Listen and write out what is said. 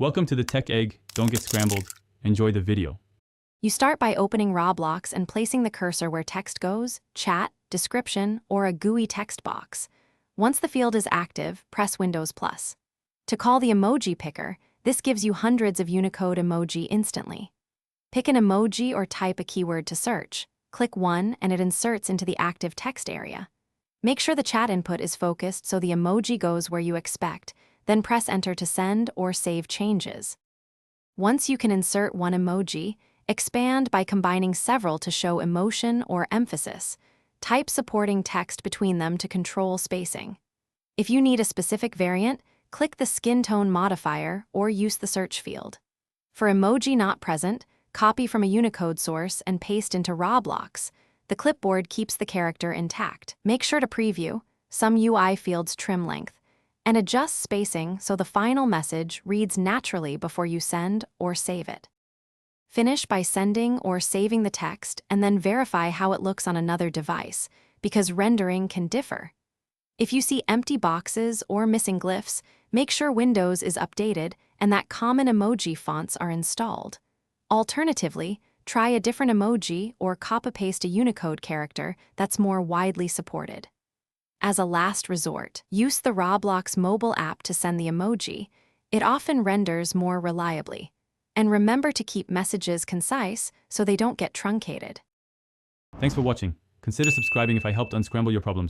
Welcome to the Tech Egg. Don't get scrambled. Enjoy the video. You start by opening Roblox and placing the cursor where text goes, chat, description, or a GUI text box. Once the field is active, press Windows+. To call the emoji picker, this gives you hundreds of Unicode emoji instantly. Pick an emoji or type a keyword to search. Click one and it inserts into the active text area. Make sure the chat input is focused so the emoji goes where you expect, then press Enter to send or save changes. Once you can insert one emoji, expand by combining several to show emotion or emphasis. Type supporting text between them to control spacing. If you need a specific variant, click the skin tone modifier or use the search field. For emoji not present, copy from a Unicode source and paste into Roblox. The clipboard keeps the character intact. Make sure to preview some UI fields trim length and adjust spacing so the final message reads naturally before you send or save it. Finish by sending or saving the text and then verify how it looks on another device, because rendering can differ. If you see empty boxes or missing glyphs, make sure Windows is updated and that common emoji fonts are installed. Alternatively, try a different emoji or copy-paste a Unicode character that's more widely supported. As a last resort, use the Roblox mobile app to send the emoji. It often renders more reliably. And remember to keep messages concise so they don't get truncated. Thanks for watching. Consider subscribing if I helped unscramble your problems.